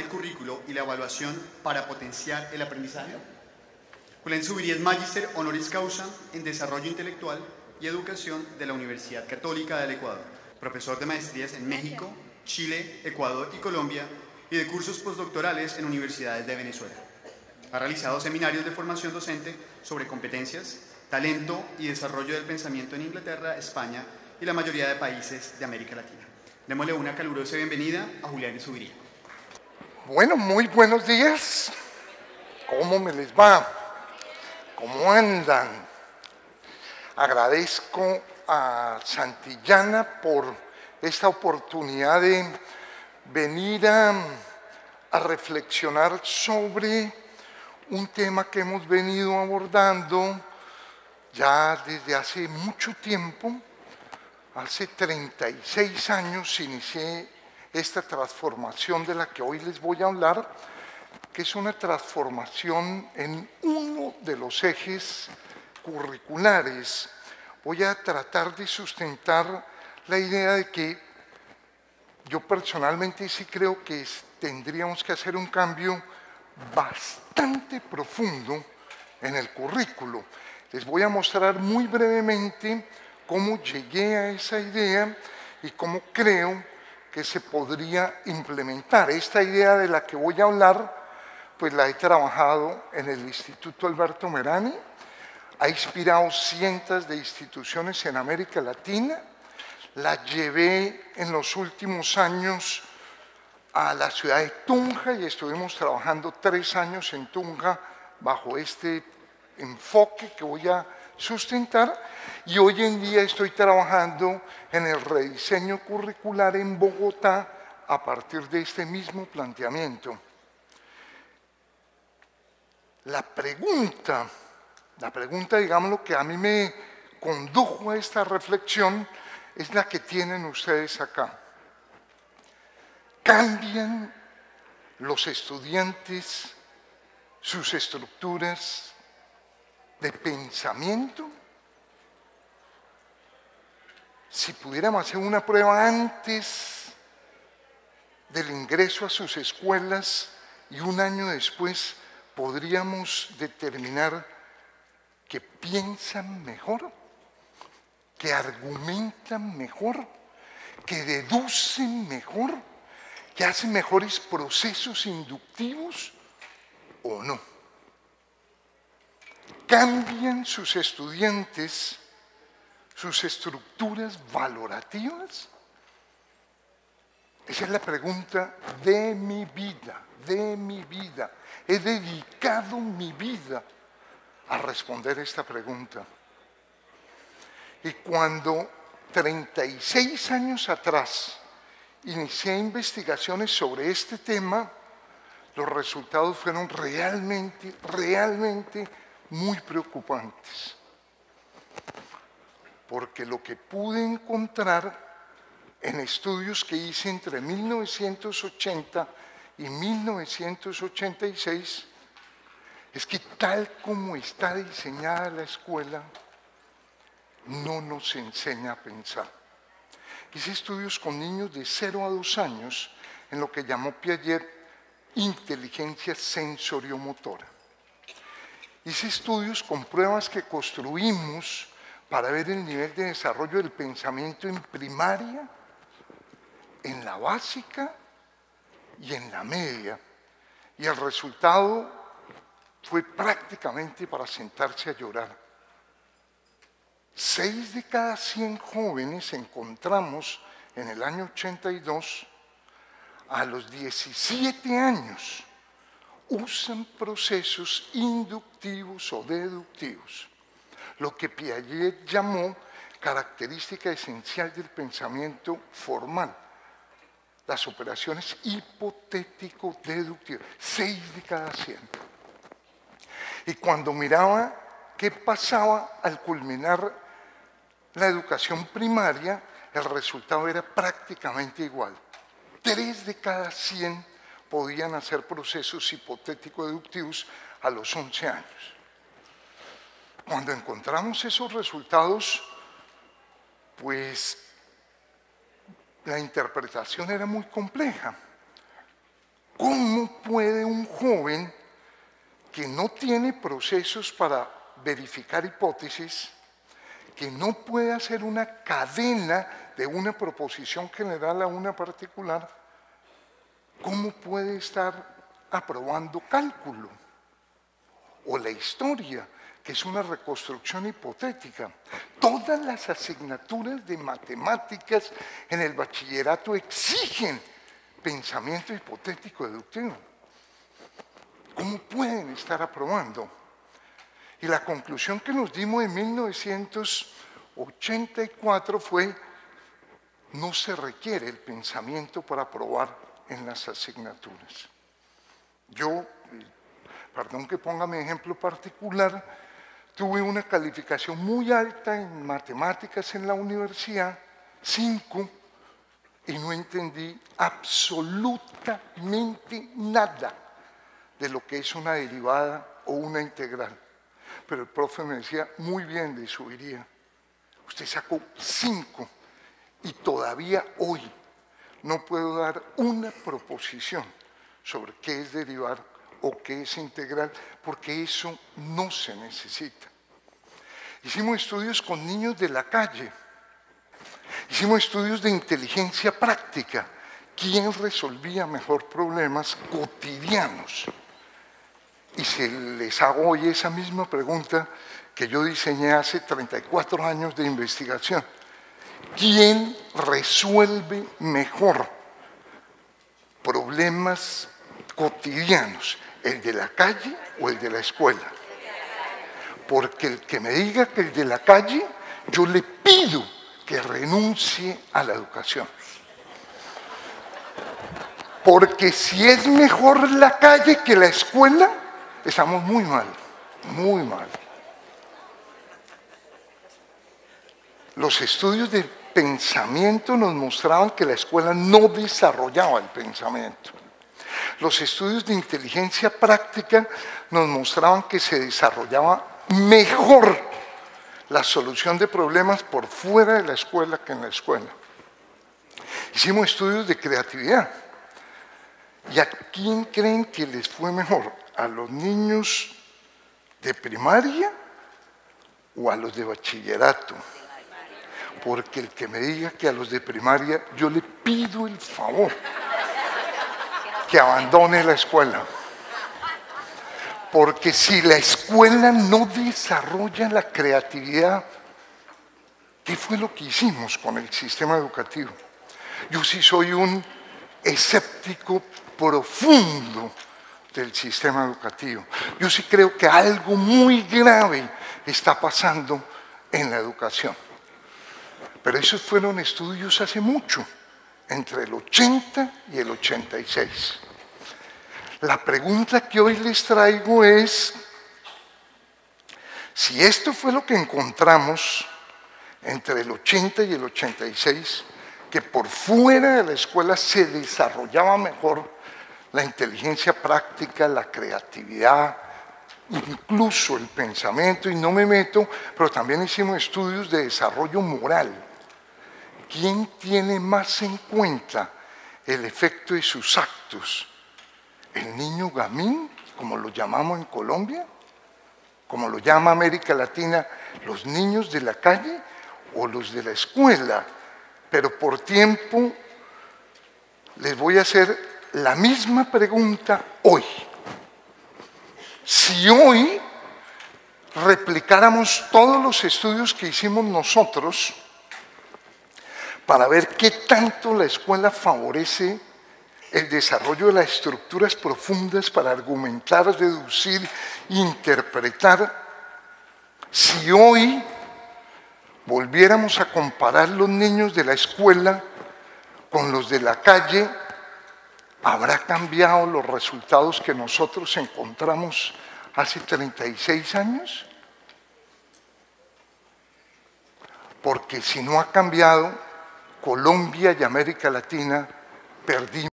el currículo y la evaluación para potenciar el aprendizaje. Julián Zuviría es Magíster Honoris Causa en Desarrollo Intelectual y Educación de la Universidad Católica del Ecuador, profesor de maestrías en México, Chile, Ecuador y Colombia y de cursos postdoctorales en universidades de Venezuela. Ha realizado seminarios de formación docente sobre competencias, talento y desarrollo del pensamiento en Inglaterra, España y la mayoría de países de América Latina. Démosle una calurosa bienvenida a Julián Zuviría. Bueno, muy buenos días. ¿Cómo me les va? ¿Cómo andan? Agradezco a Santillana por esta oportunidad de venir a reflexionar sobre un tema que hemos venido abordando ya desde hace mucho tiempo. Hace 36 años inicié esta transformación de la que hoy les voy a hablar, que es una transformación en uno de los ejes curriculares. Voy a tratar de sustentar la idea de que yo personalmente sí creo que tendríamos que hacer un cambio bastante profundo en el currículo. Les voy a mostrar muy brevemente cómo llegué a esa idea y cómo creo que se podría implementar. Esta idea de la que voy a hablar, pues la he trabajado en el Instituto Alberto Merani, ha inspirado cientos de instituciones en América Latina, la llevé en los últimos años a la ciudad de Tunja y estuvimos trabajando 3 años en Tunja bajo este enfoque que voy a sustentar, y hoy en día estoy trabajando en el rediseño curricular en Bogotá a partir de este mismo planteamiento. La pregunta, digamos, lo que a mí me condujo a esta reflexión es la que tienen ustedes acá. ¿Cambian los estudiantes sus estructuras de pensamiento? Si pudiéramos hacer una prueba antes del ingreso a sus escuelas y un año después, podríamos determinar que piensan mejor, que argumentan mejor, que deducen mejor, que hacen mejores procesos inductivos o no. ¿Cambian sus estudiantes sus estructuras valorativas? Esa es la pregunta de mi vida, de mi vida. He dedicado mi vida a responder esta pregunta. Y cuando 36 años atrás inicié investigaciones sobre este tema, los resultados fueron realmente muy preocupantes. Porque lo que pude encontrar en estudios que hice entre 1980 y 1986 es que tal como está diseñada la escuela, no nos enseña a pensar. Hice estudios con niños de 0 a 2 años en lo que llamó Piaget inteligencia sensoriomotora. Hice estudios con pruebas que construimos para ver el nivel de desarrollo del pensamiento en primaria, en la básica y en la media. Y el resultado fue prácticamente para sentarse a llorar. 6 de cada 100 jóvenes encontramos en el año 82, a los 17 años, usan procesos inductivos o deductivos, lo que Piaget llamó característica esencial del pensamiento formal, las operaciones hipotético-deductivas, 6 de cada 100. Y cuando miraba qué pasaba al culminar la educación primaria, el resultado era prácticamente igual. 3 de cada 100 podían hacer procesos hipotético-deductivos a los 11 años. Cuando encontramos esos resultados, pues la interpretación era muy compleja. ¿Cómo puede un joven que no tiene procesos para verificar hipótesis, que no puede hacer una cadena de una proposición general a una particular, cómo puede estar aprobando cálculo? O la historia, que es una reconstrucción hipotética. Todas las asignaturas de matemáticas en el bachillerato exigen pensamiento hipotético deductivo. ¿Cómo pueden estar aprobando? Y la conclusión que nos dimos en 1984 fue: no se requiere el pensamiento para aprobar en las asignaturas. Yo, perdón que ponga mi ejemplo particular, tuve una calificación muy alta en matemáticas en la universidad, 5, y no entendí absolutamente nada de lo que es una derivada o una integral. Pero el profe me decía: muy bien, le subiría. Usted sacó 5 y todavía hoy no puedo dar una proposición sobre qué es derivar o qué es integral, porque eso no se necesita. Hicimos estudios con niños de la calle, hicimos estudios de inteligencia práctica. ¿Quién resolvía mejor problemas cotidianos? Y se les hago hoy esa misma pregunta que yo diseñé hace 34 años de investigación. ¿Quién resuelve mejor problemas cotidianos, el de la calle o el de la escuela? Porque el que me diga que el de la calle, yo le pido que renuncie a la educación. Porque si es mejor la calle que la escuela, estamos muy mal, muy mal. Los estudios de pensamiento nos mostraban que la escuela no desarrollaba el pensamiento. Los estudios de inteligencia práctica nos mostraban que se desarrollaba mejor la solución de problemas por fuera de la escuela que en la escuela. Hicimos estudios de creatividad. ¿Y a quién creen que les fue mejor? ¿A los niños de primaria o a los de bachillerato? Porque el que me diga que a los de primaria, yo le pido el favor que abandone la escuela. Porque si la escuela no desarrolla la creatividad, ¿qué fue lo que hicimos con el sistema educativo? Yo sí soy un escéptico profundo del sistema educativo. Yo sí creo que algo muy grave está pasando en la educación. Pero esos fueron estudios hace mucho, entre el 80 y el 86. La pregunta que hoy les traigo es: si esto fue lo que encontramos entre el 80 y el 86, que por fuera de la escuela se desarrollaba mejor la inteligencia práctica, la creatividad, incluso el pensamiento, y no me meto, pero también hicimos estudios de desarrollo moral. ¿Quién tiene más en cuenta el efecto de sus actos? ¿El niño gamín, como lo llamamos en Colombia? ¿Como lo llama América Latina, los niños de la calle o los de la escuela? Pero por tiempo les voy a hacer la misma pregunta hoy. Si hoy replicáramos todos los estudios que hicimos nosotros para ver qué tanto la escuela favorece el desarrollo de las estructuras profundas para argumentar, deducir, interpretar, si hoy volviéramos a comparar los niños de la escuela con los de la calle, ¿habrá cambiado los resultados que nosotros encontramos hace 36 años? Porque si no ha cambiado, Colombia y América Latina perdimos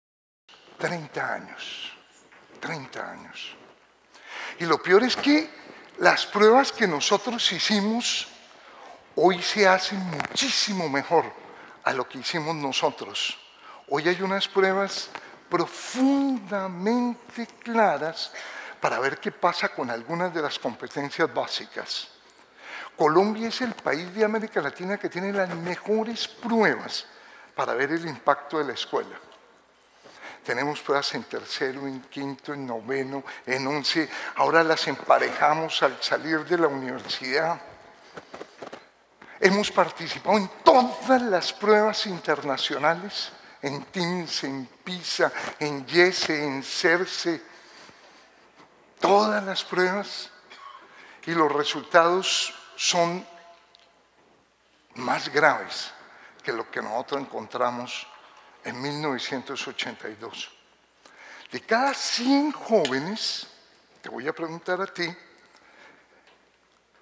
30 años. 30 años. Y lo peor es que las pruebas que nosotros hicimos hoy se hacen muchísimo mejor a lo que hicimos nosotros. Hoy hay unas pruebas profundamente claras para ver qué pasa con algunas de las competencias básicas. Colombia es el país de América Latina que tiene las mejores pruebas para ver el impacto de la escuela. Tenemos pruebas en tercero, en quinto, en noveno, en 11. Ahora las emparejamos al salir de la universidad. Hemos participado en todas las pruebas internacionales, en TIMSS, en PISA, en YESE, en CERCE, todas las pruebas, y los resultados son más graves que lo que nosotros encontramos en 1982. De cada 100 jóvenes, te voy a preguntar a ti,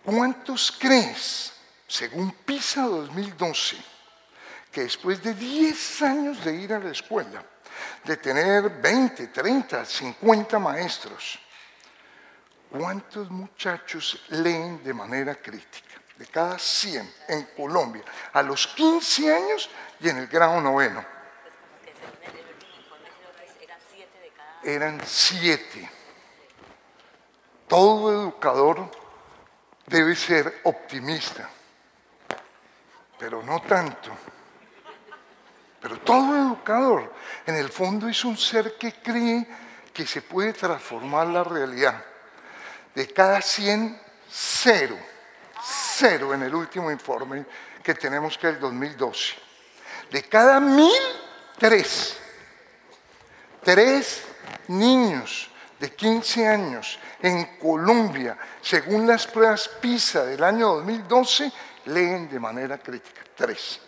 ¿cuántos crees, según PISA 2012, que después de 10 años de ir a la escuela, de tener 20, 30, 50 maestros, cuántos muchachos leen de manera crítica? De cada 100 en Colombia, a los 15 años y en el grado noveno. Eran 7. Todo educador debe ser optimista, pero no tanto. Pero todo educador, en el fondo, es un ser que cree que se puede transformar la realidad. De cada 100, 0. 0 en el último informe que tenemos, que es el 2012. De cada 1000, 3. 3 niños de 15 años en Colombia, según las pruebas PISA del año 2012, leen de manera crítica. 3.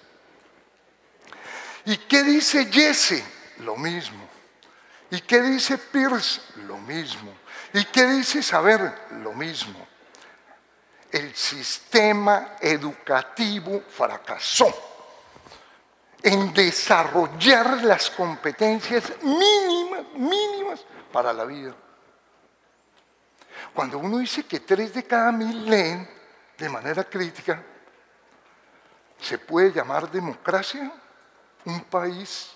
¿Y qué dice YESE? Lo mismo. ¿Y qué dice PIRS? Lo mismo. ¿Y qué dice Saber? Lo mismo. El sistema educativo fracasó en desarrollar las competencias mínimas para la vida. Cuando uno dice que 3 de cada 1000 leen de manera crítica, ¿se puede llamar democracia un país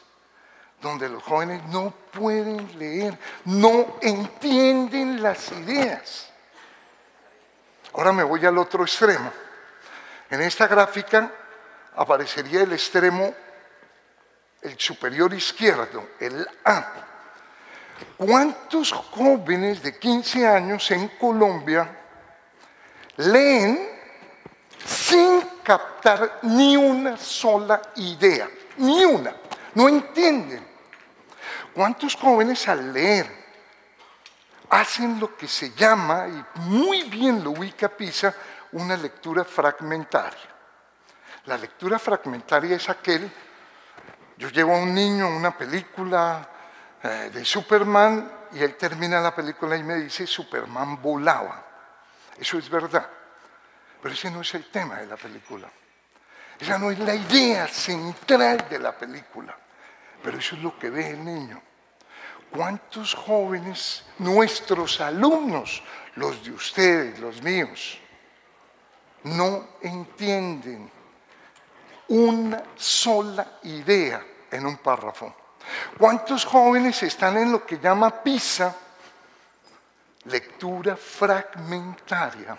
donde los jóvenes no pueden leer, no entienden las ideas? Ahora me voy al otro extremo. En esta gráfica aparecería el extremo, el superior izquierdo, el A. ¿Cuántos jóvenes de 15 años en Colombia leen sin captar ni una sola idea? Ni una. No entienden. ¿Cuántos jóvenes al leer hacen lo que se llama, y muy bien lo ubica PISA, una lectura fragmentaria? La lectura fragmentaria es aquel: yo llevo a un niño a una película de Superman y él termina la película y me dice Superman volaba. Eso es verdad, pero ese no es el tema de la película. Esa no es la idea central de la película, pero eso es lo que ve el niño. ¿Cuántos jóvenes, nuestros alumnos, los de ustedes, los míos, no entienden una sola idea en un párrafo? ¿Cuántos jóvenes están en lo que llama PISA lectura fragmentaria,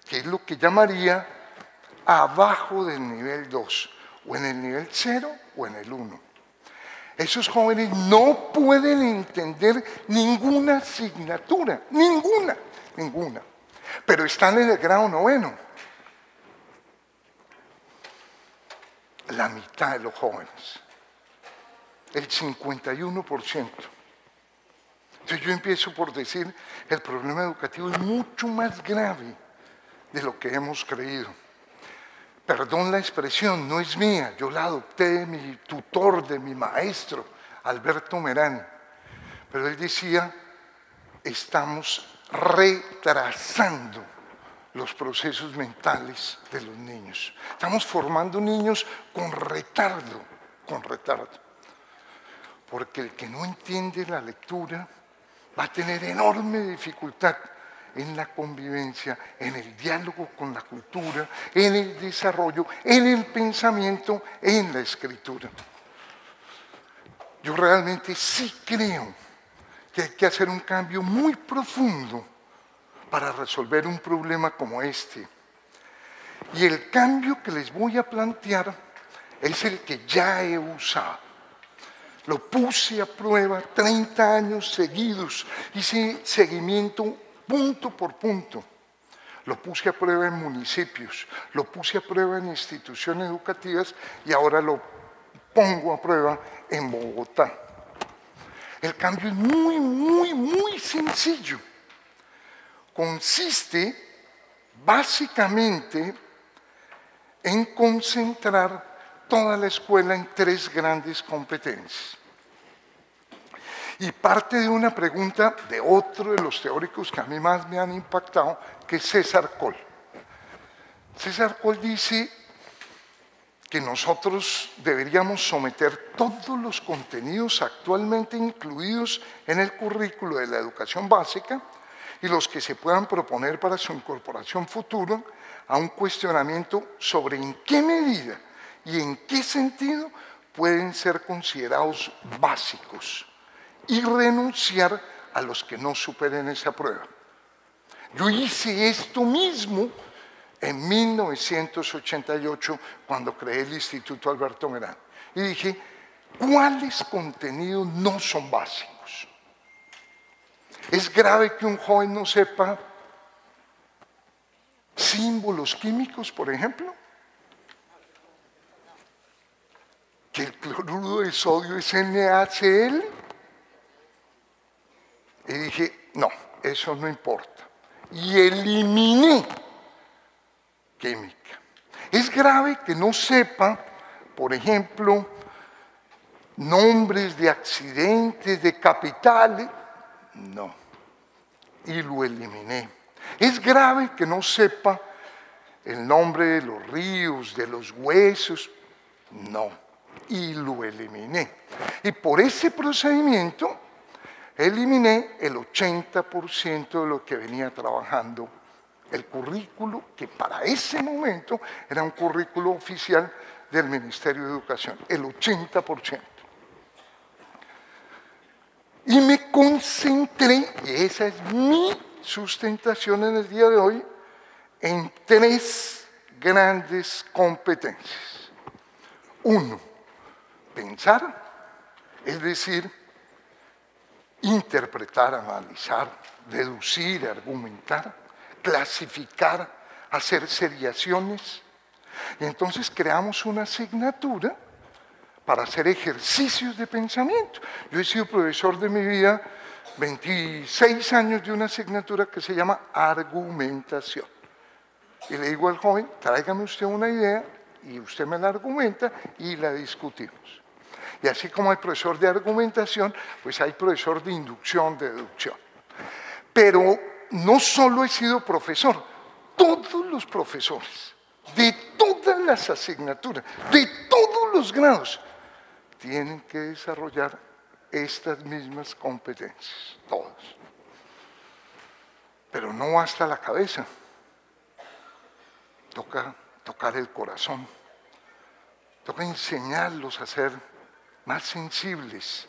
que es lo que llamaría abajo del nivel 2, o en el nivel 0 o en el 1? Esos jóvenes no pueden entender ninguna asignatura, ninguna, pero están en el grado noveno. La mitad de los jóvenes, el 51%. Entonces yo empiezo por decir, el problema educativo es mucho más grave de lo que hemos creído. Perdón la expresión, no es mía, yo la adopté de mi tutor, de mi maestro, Alberto Merán. Pero él decía, estamos retrasando los procesos mentales de los niños. Estamos formando niños con retardo. Porque el que no entiende la lectura va a tener enorme dificultad en la convivencia, en el diálogo con la cultura, en el desarrollo, en el pensamiento, en la escritura. Yo realmente sí creo que hay que hacer un cambio muy profundo para resolver un problema como este. Y el cambio que les voy a plantear es el que ya he usado. Lo puse a prueba 30 años seguidos, hice seguimiento punto por punto. Lo puse a prueba en municipios, lo puse a prueba en instituciones educativas y ahora lo pongo a prueba en Bogotá. El cambio es muy sencillo. Consiste básicamente en concentrar toda la escuela en 3 grandes competencias. Y parte de una pregunta de otro de los teóricos que a mí más me han impactado, que es César Coll. César Coll dice que nosotros deberíamos someter todos los contenidos actualmente incluidos en el currículo de la educación básica y los que se puedan proponer para su incorporación futura a un cuestionamiento sobre en qué medida y en qué sentido pueden ser considerados básicos y renunciar a los que no superen esa prueba. Yo hice esto mismo en 1988 cuando creé el Instituto Alberto Medrano y dije, ¿cuáles contenidos no son básicos? ¿Es grave que un joven no sepa símbolos químicos, por ejemplo? ¿Que el cloruro de sodio es NaCl? Y dije, no, eso no importa. Y eliminé química. Es grave que no sepa, por ejemplo, nombres de accidentes, de capitales. No. Y lo eliminé. Es grave que no sepa el nombre de los ríos, de los huesos. No. Y lo eliminé. Y por ese procedimiento eliminé el 80% de lo que venía trabajando el currículo, que para ese momento era un currículo oficial del Ministerio de Educación, el 80%. Y me concentré, y esa es mi sustentación en el día de hoy, en 3 grandes competencias. 1, pensar, es decir, interpretar, analizar, deducir, argumentar, clasificar, hacer seriaciones. Y entonces creamos una asignatura para hacer ejercicios de pensamiento. Yo he sido profesor de mi vida 26 años de una asignatura que se llama argumentación. Y le digo al joven, tráigame usted una idea y usted me la argumenta y la discutimos. Y así como hay profesor de argumentación, pues hay profesor de inducción, de deducción. Pero no solo he sido profesor, todos los profesores, de todas las asignaturas, de todos los grados, tienen que desarrollar estas mismas competencias, todos. Pero no basta la cabeza, toca tocar el corazón, toca enseñarlos a ser más sensibles,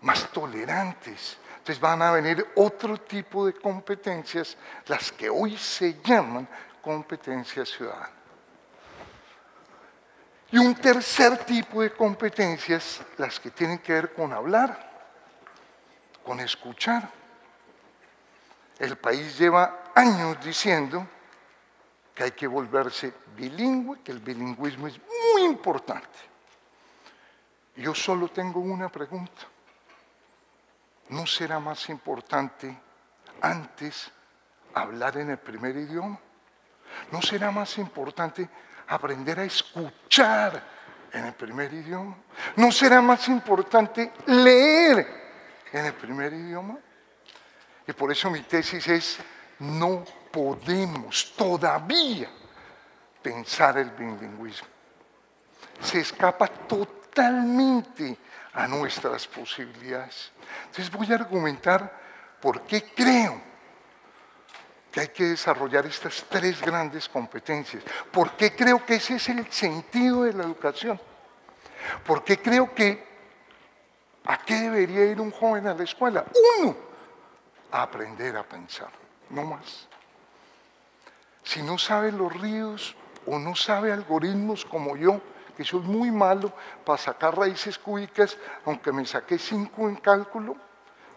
más tolerantes. Entonces van a venir otro tipo de competencias, las que hoy se llaman competencias ciudadanas. Y un tercer tipo de competencias, las que tienen que ver con hablar, con escuchar. El país lleva años diciendo que hay que volverse bilingüe, que el bilingüismo es muy importante. Yo solo tengo una pregunta. ¿No será más importante antes hablar en el primer idioma? ¿No será más importante aprender a escuchar en el primer idioma? ¿No será más importante leer en el primer idioma? Y por eso mi tesis es, no podemos todavía pensar el bilingüismo. Se escapa totalmente a nuestras posibilidades. Entonces voy a argumentar por qué creo que hay que desarrollar estas 3 grandes competencias. ¿Por qué creo que ese es el sentido de la educación? ¿Por qué creo que ¿A qué debería ir un joven a la escuela? Uno, a aprender a pensar, no más. Si no sabe los ríos o no sabe algoritmos como yo, que soy muy malo para sacar raíces cúbicas, aunque me saqué 5 en cálculo,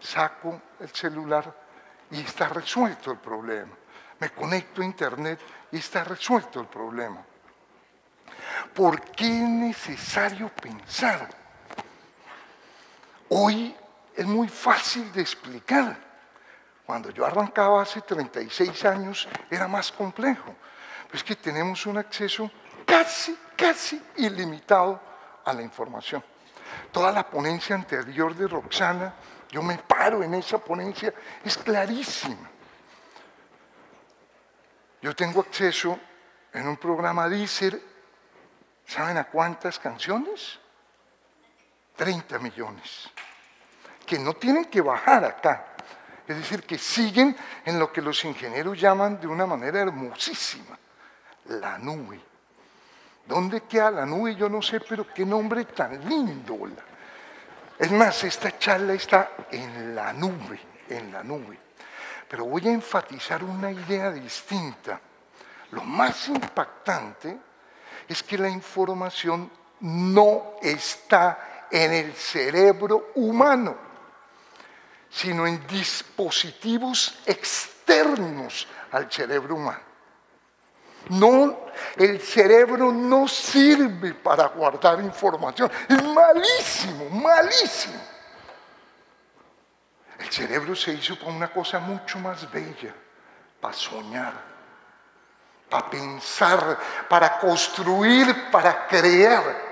saco el celular y está resuelto el problema. Me conecto a internet y está resuelto el problema. ¿Por qué es necesario pensar? Hoy es muy fácil de explicar. Cuando yo arrancaba hace 36 años era más complejo. Pero es que tenemos un acceso casi ilimitado a la información. Toda la ponencia anterior de Roxana, yo me paro en esa ponencia, es clarísima. Yo tengo acceso en un programa Deezer, ¿saben a cuántas canciones? 30 millones, que no tienen que bajar acá. Es decir, que siguen en lo que los ingenieros llaman de una manera hermosísima, la nube. ¿Dónde queda la nube? Yo no sé, pero qué nombre tan lindo. Es más, esta charla está en la nube, en la nube. Pero voy a enfatizar una idea distinta. Lo más impactante es que la información no está en el cerebro humano, sino en dispositivos externos al cerebro humano. No, el cerebro no sirve para guardar información. Es malísimo, malísimo. El cerebro se hizo para una cosa mucho más bella, para soñar, para pensar, para construir, para crear.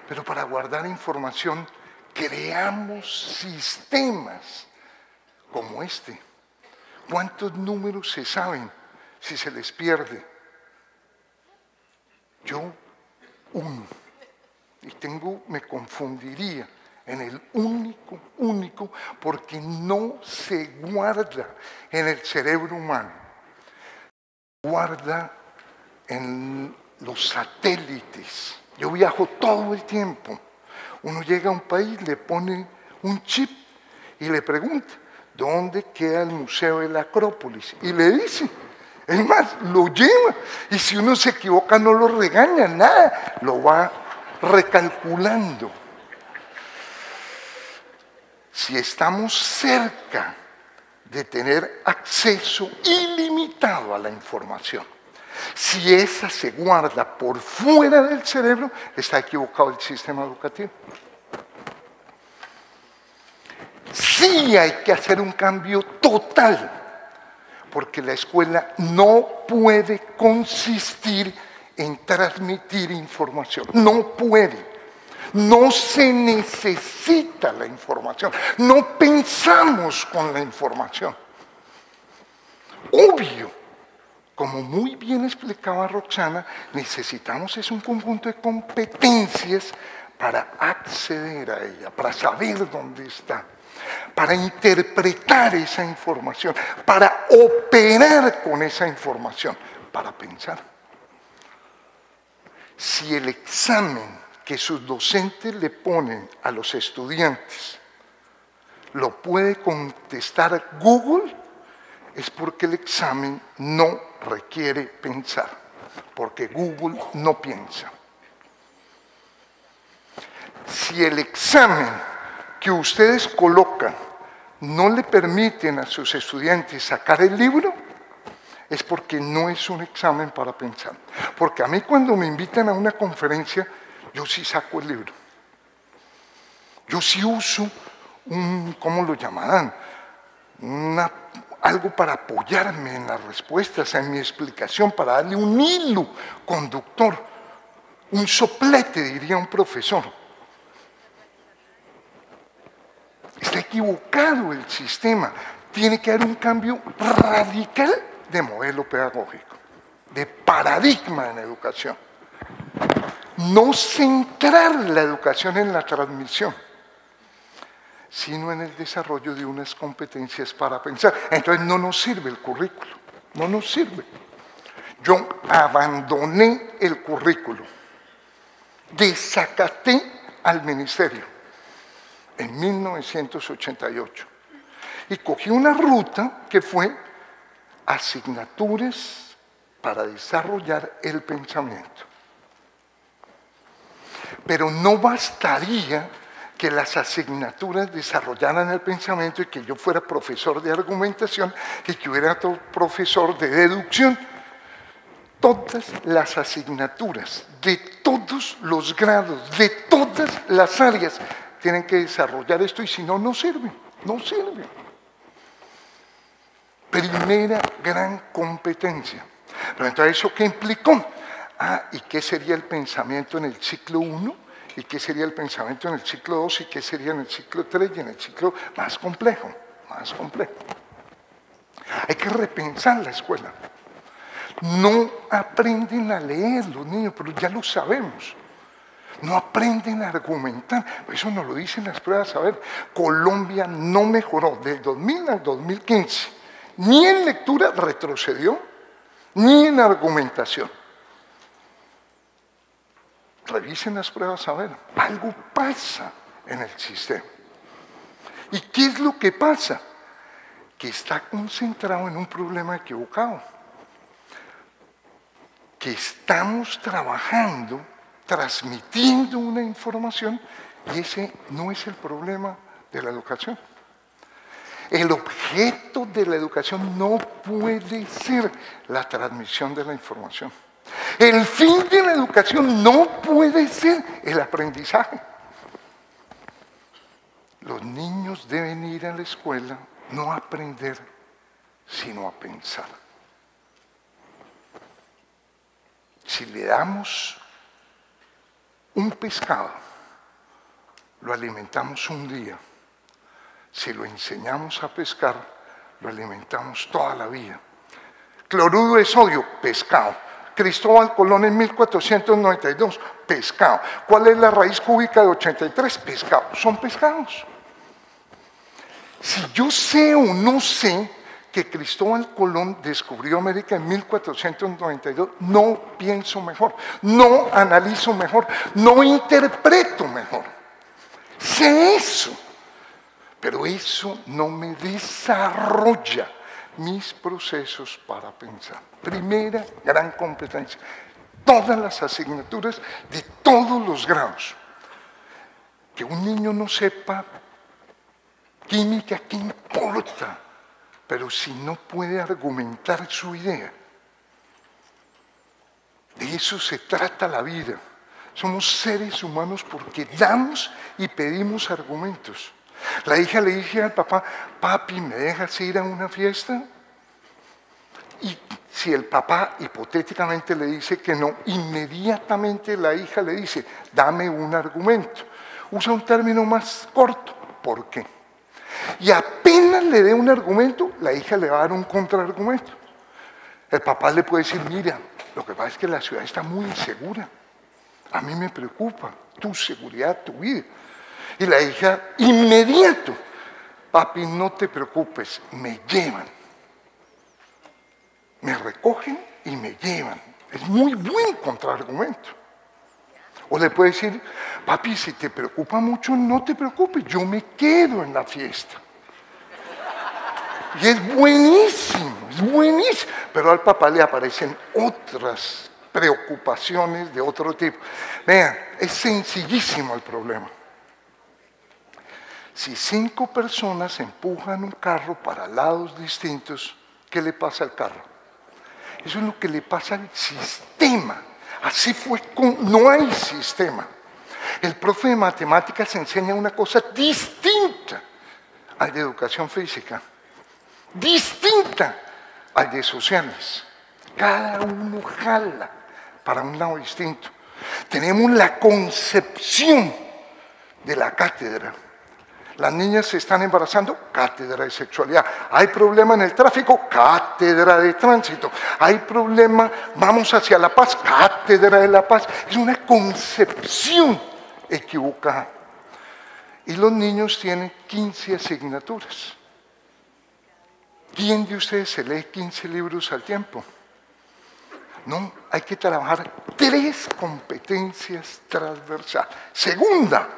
Pero para guardar información, creamos sistemas como este. ¿Cuántos números se saben si se les pierde? Yo, uno. Y me confundiría en el único, porque no se guarda en el cerebro humano. Guarda en los satélites. Yo viajo todo el tiempo. Uno llega a un país, le pone un chip y le pregunta, ¿dónde queda el Museo de la Acrópolis? Y le dice, es más, lo lleva. Y si uno se equivoca no lo regaña, nada, lo va recalculando. Si estamos cerca de tener acceso ilimitado a la información, si esa se guarda por fuera del cerebro, está equivocado el sistema educativo. Sí hay que hacer un cambio total, porque la escuela no puede consistir en transmitir información, no puede. No se necesita la información, no pensamos con la información. Obvio, como muy bien explicaba Roxana, necesitamos un conjunto de competencias para acceder a ella, para saber dónde está, para interpretar esa información, para operar con esa información, para pensar. Si el examen que sus docentes le ponen a los estudiantes lo puede contestar Google, es porque el examen no requiere pensar, porque Google no piensa. Si el examen que ustedes colocan no le permiten a sus estudiantes sacar el libro, es porque no es un examen para pensar. Porque a mí cuando me invitan a una conferencia, yo sí saco el libro. Yo sí uso ¿cómo lo llamarán? Algo para apoyarme en las respuestas, en mi explicación, para darle un hilo conductor, un soplete, diría un profesor. Está equivocado el sistema. Tiene que haber un cambio radical de modelo pedagógico, de paradigma en educación. No centrar la educación en la transmisión, sino en el desarrollo de unas competencias para pensar. Entonces no nos sirve el currículo, no nos sirve. Yo abandoné el currículo, desacaté al ministerio. en 1988. Y cogí una ruta que fue asignaturas para desarrollar el pensamiento. Pero no bastaría que las asignaturas desarrollaran el pensamiento y que yo fuera profesor de argumentación y que hubiera otro profesor de deducción. Todas las asignaturas de todos los grados, de todas las áreas, tienen que desarrollar esto y si no, no sirve, no sirve. Primera gran competencia. Pero entonces, ¿eso qué implicó? ¿Y qué sería el pensamiento en el ciclo 1? ¿Y qué sería el pensamiento en el ciclo 2? ¿Y qué sería en el ciclo 3? Y en el ciclo más complejo, más complejo. Hay que repensar la escuela. No aprenden a leer los niños, pero ya lo sabemos. No aprenden a argumentar. Eso nos lo dicen las pruebas. A ver, Colombia no mejoró del 2000 al 2015. Ni en lectura retrocedió, ni en argumentación. Revisen las pruebas a ver. Algo pasa en el sistema. ¿Y qué es lo que pasa? Que está concentrado en un problema equivocado. Que estamos trabajando, transmitiendo una información y ese no es el problema de la educación. El objeto de la educación no puede ser la transmisión de la información. El fin de la educación no puede ser el aprendizaje. Los niños deben ir a la escuela no a aprender, sino a pensar. Si le damos un pescado, lo alimentamos un día. Si lo enseñamos a pescar, lo alimentamos toda la vida. Cloruro de sodio, pescado. Cristóbal Colón en 1492, pescado. ¿Cuál es la raíz cúbica de 83? Pescado. Son pescados. Si yo sé o no sé que Cristóbal Colón descubrió América en 1492, no pienso mejor, no analizo mejor, no interpreto mejor. Sé eso, pero eso no me desarrolla mis procesos para pensar. Primera gran competencia. Todas las asignaturas de todos los grados. Que un niño no sepa química, ¿qué importa? Pero si no puede argumentar su idea. De eso se trata la vida. Somos seres humanos porque damos y pedimos argumentos. La hija le dice al papá, papi, ¿me dejas ir a una fiesta? Y si el papá hipotéticamente le dice que no, inmediatamente la hija le dice, dame un argumento. Usa un término más corto, ¿por qué? Y apenas le dé un argumento, la hija le va a dar un contraargumento. El papá le puede decir, mira, lo que pasa es que la ciudad está muy insegura. A mí me preocupa tu seguridad, tu vida. Y la hija, inmediato, papi, no te preocupes, me llevan. Me recogen y me llevan. Es muy buen contraargumento. O le puede decir, papi, si te preocupa mucho, no te preocupes, yo me quedo en la fiesta. Y es buenísimo, pero al papá le aparecen otras preocupaciones de otro tipo. Vean, es sencillísimo el problema. Si 5 personas empujan un carro para lados distintos, ¿qué le pasa al carro? Eso es lo que le pasa al sistema. Así fue, no hay sistema. El profe de matemáticas enseña una cosa distinta al de educación física, distinta al de sociales. Cada uno jala para un lado distinto. Tenemos la concepción de la cátedra. Las niñas se están embarazando, cátedra de sexualidad. Hay problema en el tráfico, cátedra de tránsito. Hay problema, vamos hacia la paz, cátedra de la paz. Es una concepción equivocada. Y los niños tienen 15 asignaturas. ¿Quién de ustedes se lee 15 libros al tiempo? No, hay que trabajar 3 competencias transversales. Segunda,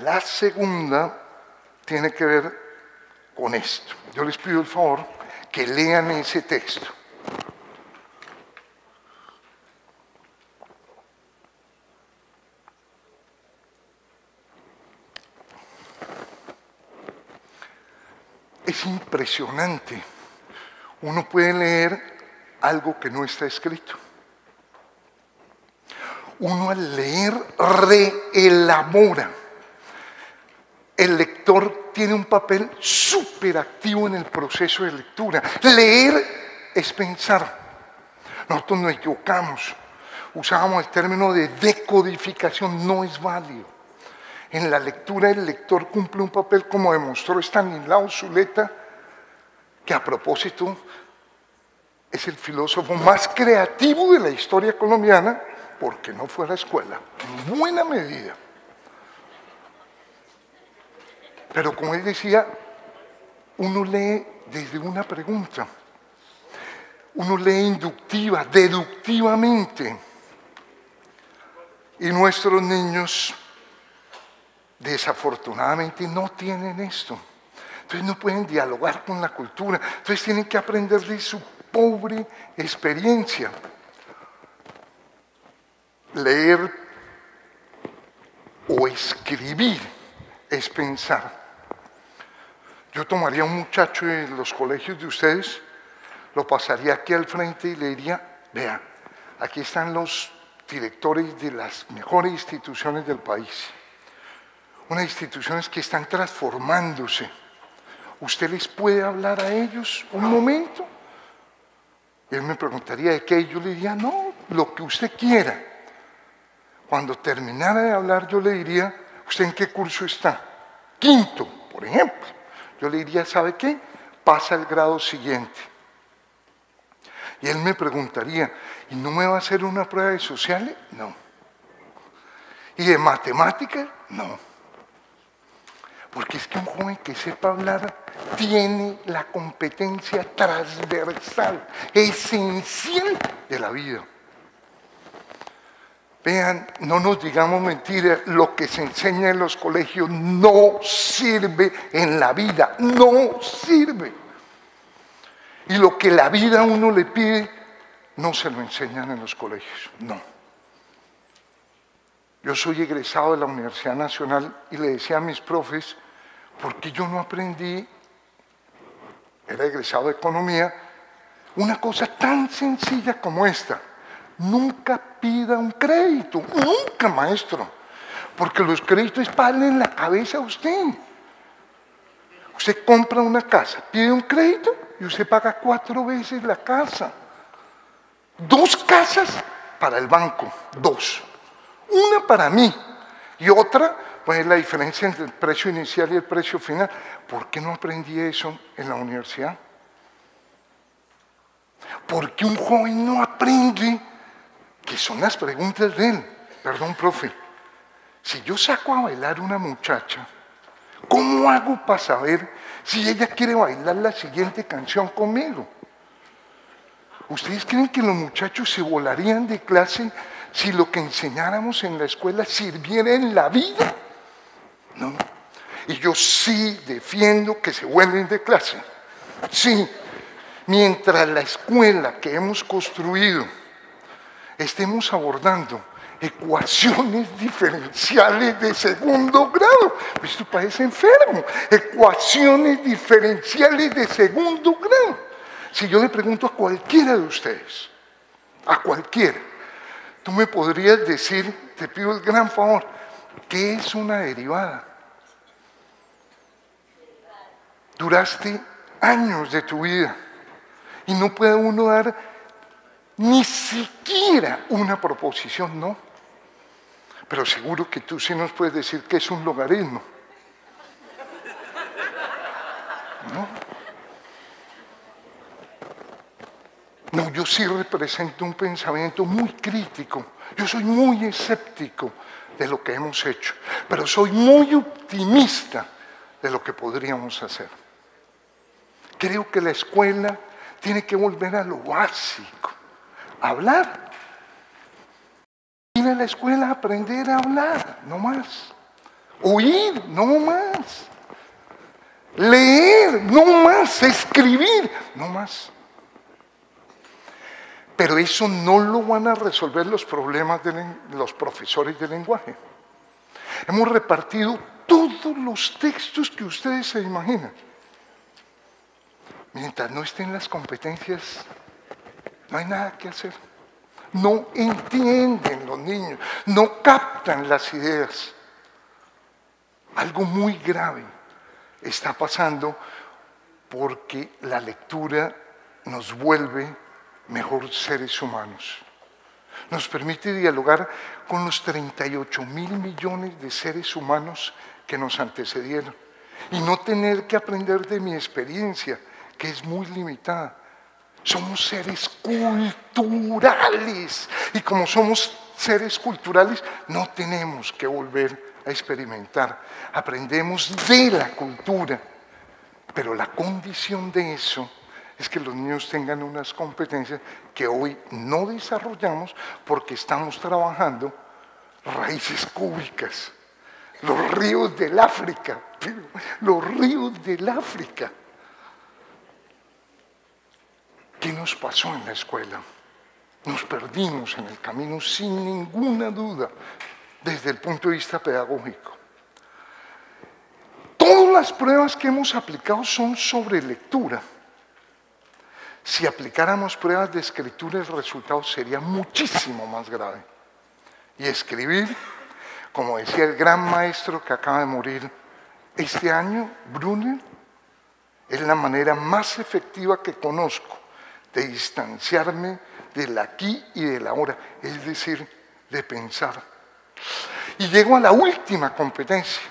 La segunda tiene que ver con esto. Yo les pido el favor que lean ese texto. Es impresionante. Uno puede leer algo que no está escrito. Uno al leer reelabora. El lector tiene un papel súper activo en el proceso de lectura. Leer es pensar. Nosotros nos equivocamos. Usábamos el término de decodificación, no es válido. En la lectura el lector cumple un papel como demostró Stanislao Zuleta, que a propósito es el filósofo más creativo de la historia colombiana, porque no fue a la escuela, en buena medida. Pero como él decía, uno lee desde una pregunta, uno lee inductiva, deductivamente, y nuestros niños desafortunadamente no tienen esto. Entonces no pueden dialogar con la cultura, entonces tienen que aprender de su pobre experiencia. Leer o escribir es pensar. Yo tomaría a un muchacho de los colegios de ustedes, lo pasaría aquí al frente y le diría, vea, aquí están los directores de las mejores instituciones del país. Unas instituciones que están transformándose. ¿Usted les puede hablar a ellos un momento? Y él me preguntaría de qué, y yo le diría, no, lo que usted quiera. Cuando terminara de hablar, yo le diría, ¿usted en qué curso está? Quinto, por ejemplo. Yo le diría, ¿sabe qué? Pasa al grado siguiente. Y él me preguntaría, ¿y no me va a hacer una prueba de sociales? No. ¿Y de matemáticas? No. Porque es que un joven que sepa hablar tiene la competencia transversal, esencial de la vida. Vean, no nos digamos mentiras, lo que se enseña en los colegios no sirve en la vida, no sirve. Y lo que la vida a uno le pide, no se lo enseñan en los colegios, no. Yo soy egresado de la Universidad Nacional y le decía a mis profes, ¿por qué yo no aprendí, era egresado de Economía, una cosa tan sencilla como esta? Nunca pida un crédito, nunca, maestro, porque los créditos es para darle en la cabeza a usted. Usted compra una casa, pide un crédito y usted paga 4 veces la casa. 2 casas para el banco, 2. Una para mí y otra, pues la diferencia entre el precio inicial y el precio final. ¿Por qué no aprendí eso en la universidad? ¿Por qué un joven no aprende? Que son las preguntas de él. Perdón, profe, si yo saco a bailar una muchacha, ¿cómo hago para saber si ella quiere bailar la siguiente canción conmigo? ¿Ustedes creen que los muchachos se volarían de clase si lo que enseñáramos en la escuela sirviera en la vida? No. Y yo sí defiendo que se vuelven de clase. Sí, mientras la escuela que hemos construido estemos abordando ecuaciones diferenciales de segundo grado. Esto parece enfermo. Ecuaciones diferenciales de segundo grado. Si yo le pregunto a cualquiera de ustedes, a cualquiera, tú me podrías decir, te pido el gran favor, ¿qué es una derivada? Duraste años de tu vida y no puede uno dar ni siquiera una proposición, no. Pero seguro que tú sí nos puedes decir que es un logaritmo. No, yo sí represento un pensamiento muy crítico. Yo soy muy escéptico de lo que hemos hecho, pero soy muy optimista de lo que podríamos hacer. Creo que la escuela tiene que volver a lo básico. Hablar. Ir a la escuela a aprender a hablar, no más. Oír, no más. Leer, no más. Escribir, no más. Pero eso no lo van a resolver los problemas de los profesores de lenguaje. Hemos repartido todos los textos que ustedes se imaginan. Mientras no estén las competencias, no hay nada que hacer. No entienden los niños, no captan las ideas. Algo muy grave está pasando porque la lectura nos vuelve mejor seres humanos. Nos permite dialogar con los 38.000 millones de seres humanos que nos antecedieron y no tener que aprender de mi experiencia, que es muy limitada. Somos seres culturales y como somos seres culturales no tenemos que volver a experimentar. Aprendemos de la cultura, pero la condición de eso es que los niños tengan unas competencias que hoy no desarrollamos porque estamos trabajando raíces cúbicas. Los ríos del África, los ríos del África. ¿Qué nos pasó en la escuela? Nos perdimos en el camino sin ninguna duda desde el punto de vista pedagógico. Todas las pruebas que hemos aplicado son sobre lectura. Si aplicáramos pruebas de escritura, el resultado sería muchísimo más grave. Y escribir, como decía el gran maestro que acaba de morir este año, Brunner, es la manera más efectiva que conozco de distanciarme del aquí y del ahora, es decir, de pensar. Y llego a la última competencia.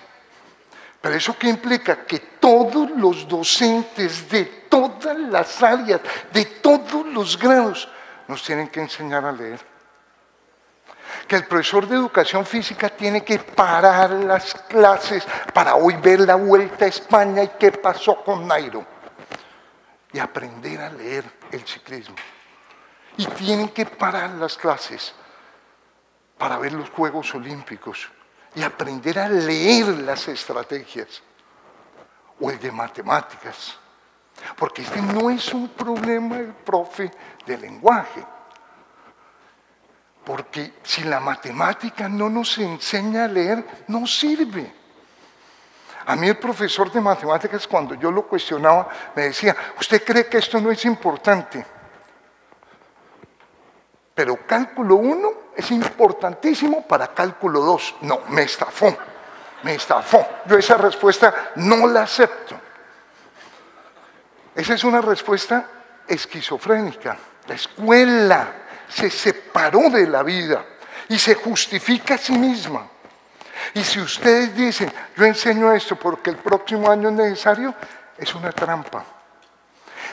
Pero ¿eso qué implica? Que todos los docentes de todas las áreas, de todos los grados, nos tienen que enseñar a leer. Que el profesor de educación física tiene que parar las clases para hoy ver la Vuelta a España y qué pasó con Nairo. Y aprender a leer el ciclismo. Y tienen que parar las clases para ver los Juegos Olímpicos y aprender a leer las estrategias. O el de matemáticas. Porque este no es un problema del profe de lenguaje. Porque si la matemática no nos enseña a leer, no sirve. A mí el profesor de matemáticas, cuando yo lo cuestionaba, me decía, ¿usted cree que esto no es importante? Pero cálculo 1 es importantísimo para cálculo 2. No, me estafó, me estafó. Yo esa respuesta no la acepto. Esa es una respuesta esquizofrénica. La escuela se separó de la vida y se justifica a sí misma. Y si ustedes dicen, yo enseño esto porque el próximo año es necesario, es una trampa.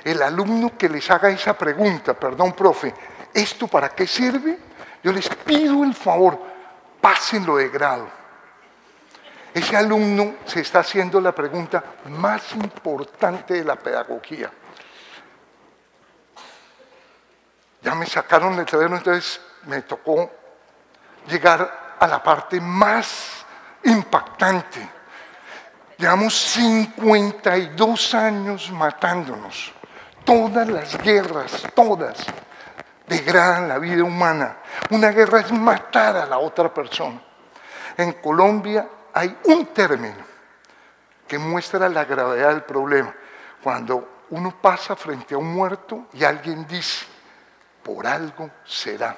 El alumno que les haga esa pregunta, perdón, profe, ¿esto para qué sirve? Yo les pido el favor, pásenlo de grado. Ese alumno se está haciendo la pregunta más importante de la pedagogía. Ya me sacaron el teléfono, entonces me tocó llegar a la parte más impactante. Llevamos 52 años matándonos. Todas las guerras, todas, degradan la vida humana. Una guerra es matar a la otra persona. En Colombia hay un término que muestra la gravedad del problema. Cuando uno pasa frente a un muerto y alguien dice, por algo será.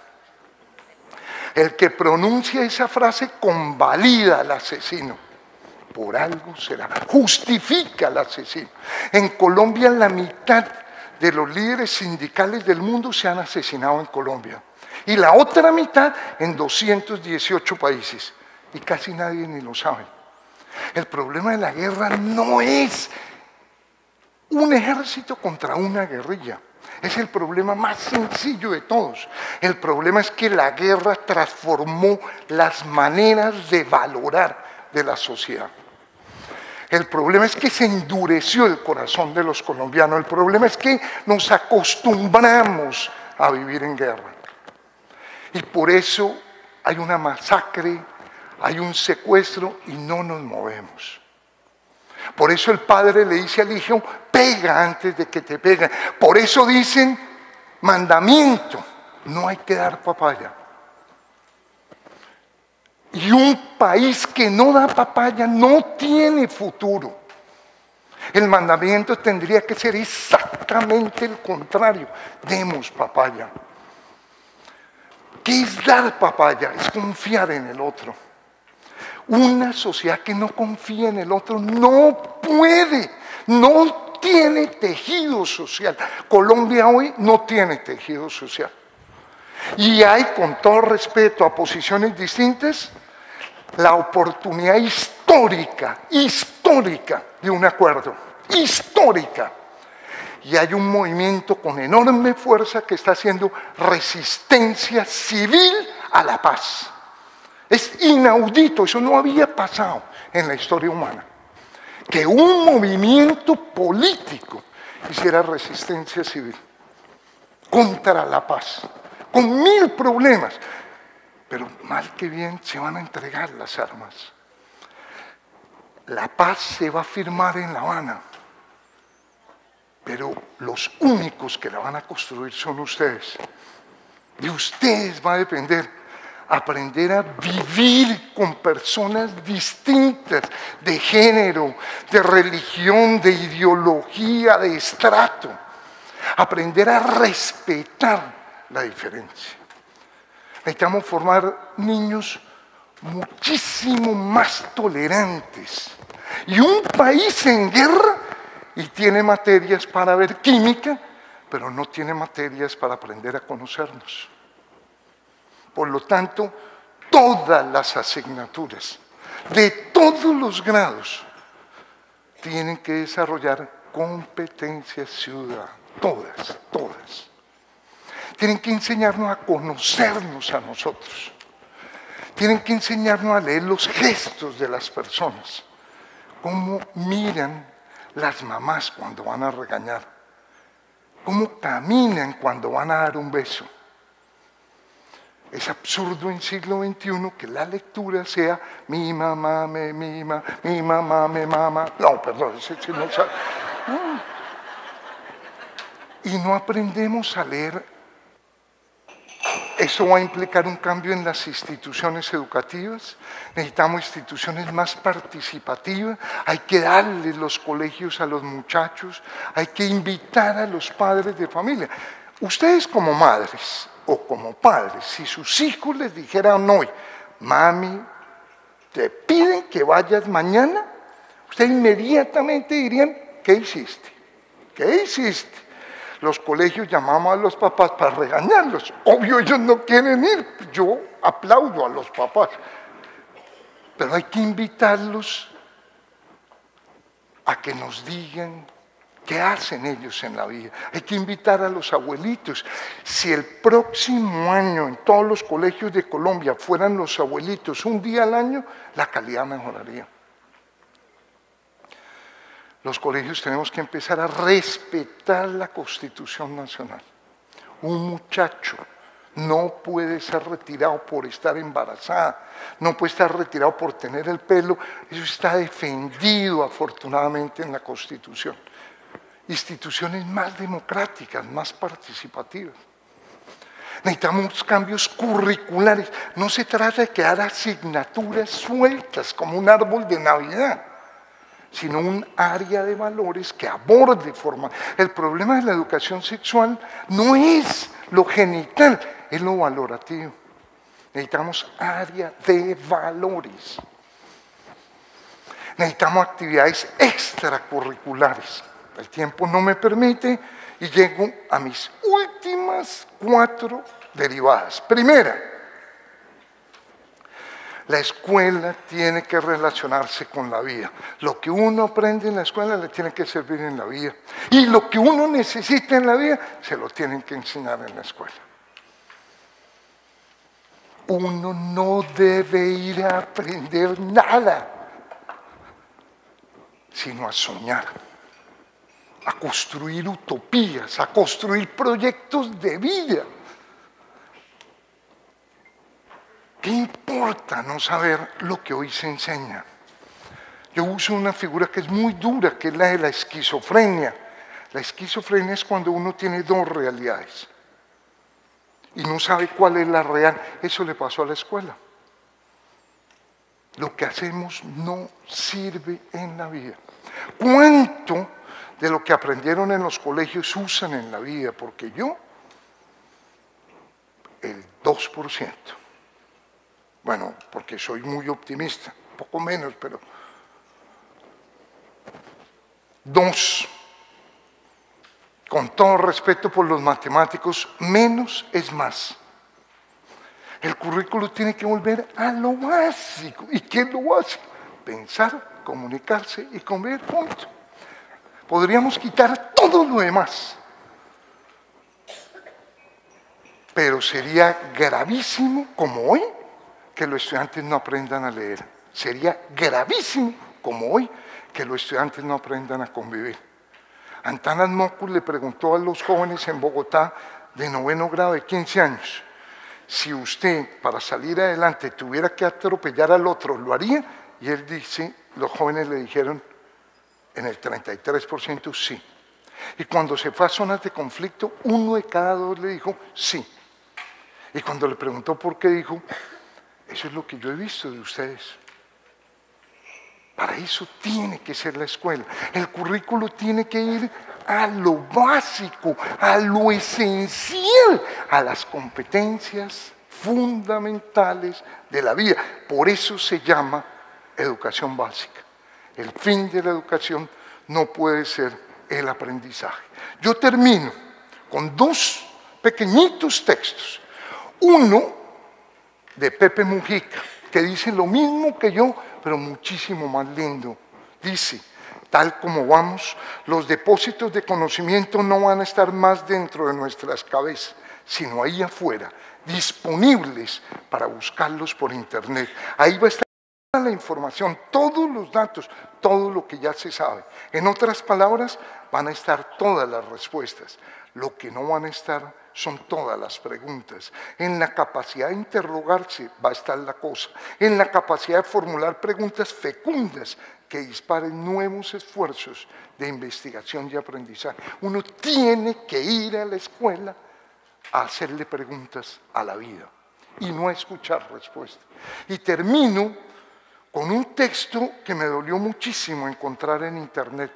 El que pronuncia esa frase convalida al asesino. Por algo será. Justifica al asesino. En Colombia la mitad de los líderes sindicales del mundo se han asesinado en Colombia. Y la otra mitad en 218 países. Y casi nadie ni lo sabe. El problema de la guerra no es un ejército contra una guerrilla. Es el problema más sencillo de todos. El problema es que la guerra transformó las maneras de valorar de la sociedad. El problema es que se endureció el corazón de los colombianos. El problema es que nos acostumbramos a vivir en guerra. Y por eso hay una masacre, Hay un secuestro y no nos movemos. Por eso el padre le dice al hijo, pega antes de que te peguen. Por eso dicen, mandamiento, no hay que dar papaya. Y un país que no da papaya no tiene futuro. El mandamiento tendría que ser exactamente el contrario. Demos papaya. ¿Qué es dar papaya? Es confiar en el otro. Una sociedad que no confía en el otro no puede, no tiene tejido social. Colombia hoy no tiene tejido social. Y hay, con todo respeto a posiciones distintas, la oportunidad histórica de un acuerdo, histórica. Y hay un movimiento con enorme fuerza que está haciendo resistencia civil a la paz. Es inaudito, eso no había pasado en la historia humana. Que un movimiento político hiciera resistencia civil contra la paz, con 1000 problemas. Pero mal que bien se van a entregar las armas. La paz se va a firmar en La Habana, pero los únicos que la van a construir son ustedes. De ustedes va a depender aprender a vivir con personas distintas, de género, de religión, de ideología, de estrato. Aprender a respetar la diferencia. Necesitamos formar niños muchísimo más tolerantes. Y un país en guerra y tiene materias para ver química, pero no tiene materias para aprender a conocernos. Por lo tanto, todas las asignaturas de todos los grados tienen que desarrollar competencias ciudadanas, todas. Tienen que enseñarnos a conocernos a nosotros. Tienen que enseñarnos a leer los gestos de las personas. Cómo miran las mamás cuando van a regañar. Cómo caminan cuando van a dar un beso. Es absurdo en siglo XXI que la lectura sea mi mamá me mima, mi mamá me mama. No, perdón, ese no sabe. Y no aprendemos a leer. Eso va a implicar un cambio en las instituciones educativas. Necesitamos instituciones más participativas. Hay que darle los colegios a los muchachos. Hay que invitar a los padres de familia. Ustedes como madres o como padres, si sus hijos les dijeran hoy, mami, te piden que vayas mañana, ustedes inmediatamente dirían, ¿qué hiciste? ¿Qué hiciste? Los colegios llamamos a los papás para regañarlos. Obvio, ellos no quieren ir. Yo aplaudo a los papás. Pero hay que invitarlos a que nos digan qué hacen ellos en la vida. Hay que invitar a los abuelitos. Si el próximo año en todos los colegios de Colombia fueran los abuelitos un día al año, la calidad mejoraría. Los colegios tenemos que empezar a respetar la Constitución Nacional. Un muchacho no puede ser retirado por estar embarazada, no puede estar retirado por tener el pelo. Eso está defendido afortunadamente en la Constitución. Instituciones más democráticas, más participativas. Necesitamos cambios curriculares. No se trata de crear asignaturas sueltas como un árbol de Navidad, sino un área de valores que aborde forma. El problema de la educación sexual no es lo genital, es lo valorativo. Necesitamos área de valores. Necesitamos actividades extracurriculares. El tiempo no me permite y llego a mis últimas 4 derivadas. Primera, la escuela tiene que relacionarse con la vida. Lo que uno aprende en la escuela le tiene que servir en la vida. Y lo que uno necesita en la vida, se lo tienen que enseñar en la escuela. Uno no debe ir a aprender nada, sino a soñar, a construir utopías, a construir proyectos de vida. ¿Qué importa no saber lo que hoy se enseña? Yo uso una figura que es muy dura, que es la de la esquizofrenia. La esquizofrenia es cuando uno tiene dos realidades y no sabe cuál es la real. Eso le pasó a la escuela. Lo que hacemos no sirve en la vida. ¿Cuánto de lo que aprendieron en los colegios usan en la vida? Porque yo, el 2%. Bueno, porque soy muy optimista, poco menos, pero 2. Con todo respeto por los matemáticos, menos es más. El currículo tiene que volver a lo básico. ¿Y qué es lo básico? Pensar, comunicarse y convivir, punto. Podríamos quitar todo lo demás. Pero sería gravísimo, como hoy, que los estudiantes no aprendan a leer. Sería gravísimo, como hoy, que los estudiantes no aprendan a convivir. Antanas Mocus le preguntó a los jóvenes en Bogotá de 9º grado de 15 años, si usted para salir adelante tuviera que atropellar al otro, ¿lo haría? Y él dice, los jóvenes le dijeron en el 33% sí. Y cuando se fue a zonas de conflicto, 1 de cada 2 le dijo sí. Y cuando le preguntó por qué, dijo, eso es lo que yo he visto de ustedes. Para eso tiene que ser la escuela. El currículo tiene que ir a lo básico, a lo esencial, a las competencias fundamentales de la vida. Por eso se llama educación básica. El fin de la educación no puede ser el aprendizaje. Yo termino con 2 pequeñitos textos. Uno de Pepe Mujica, que dice lo mismo que yo, pero muchísimo más lindo. Dice, tal como vamos, los depósitos de conocimiento no van a estar más dentro de nuestras cabezas, sino ahí afuera, disponibles para buscarlos por internet. Ahí va a estar la información, todos los datos, todo lo que ya se sabe. En otras palabras, van a estar todas las respuestas. Lo que no van a estar son todas las preguntas. En la capacidad de interrogarse va a estar la cosa. En la capacidad de formular preguntas fecundas que disparen nuevos esfuerzos de investigación y aprendizaje. Uno tiene que ir a la escuela a hacerle preguntas a la vida y no a escuchar respuestas. Y termino con un texto que me dolió muchísimo encontrar en internet,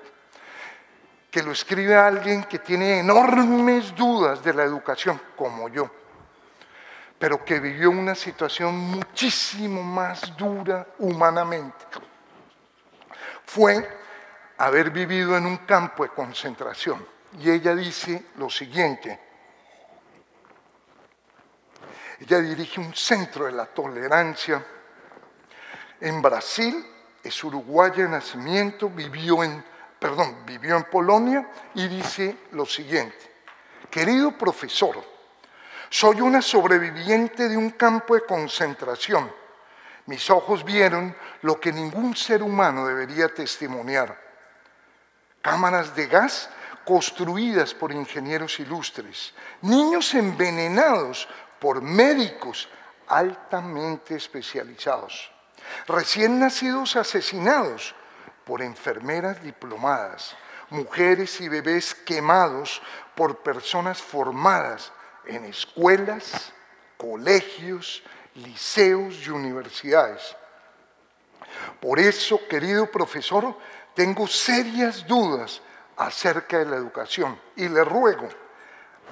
que lo escribe alguien que tiene enormes dudas de la educación, como yo, pero que vivió una situación muchísimo más dura humanamente. Fue haber vivido en un campo de concentración. Y ella dice lo siguiente. Ella dirige un centro de la tolerancia en Brasil, es uruguaya de nacimiento, vivió en Polonia y dice lo siguiente: querido profesor, soy una sobreviviente de un campo de concentración. Mis ojos vieron lo que ningún ser humano debería testimoniar. Cámaras de gas construidas por ingenieros ilustres, niños envenenados por médicos altamente especializados, recién nacidos asesinados por enfermeras diplomadas, mujeres y bebés quemados por personas formadas en escuelas, colegios, liceos y universidades. Por eso, querido profesor, tengo serias dudas acerca de la educación y le ruego,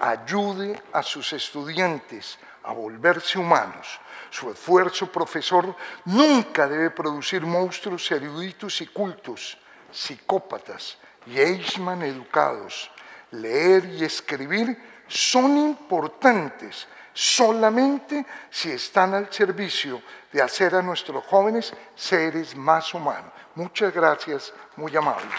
ayude a sus estudiantes a volverse humanos. Su esfuerzo, profesor, nunca debe producir monstruos eruditos y cultos, psicópatas y Eichmann educados. Leer y escribir son importantes solamente si están al servicio de hacer a nuestros jóvenes seres más humanos. Muchas gracias, muy amables.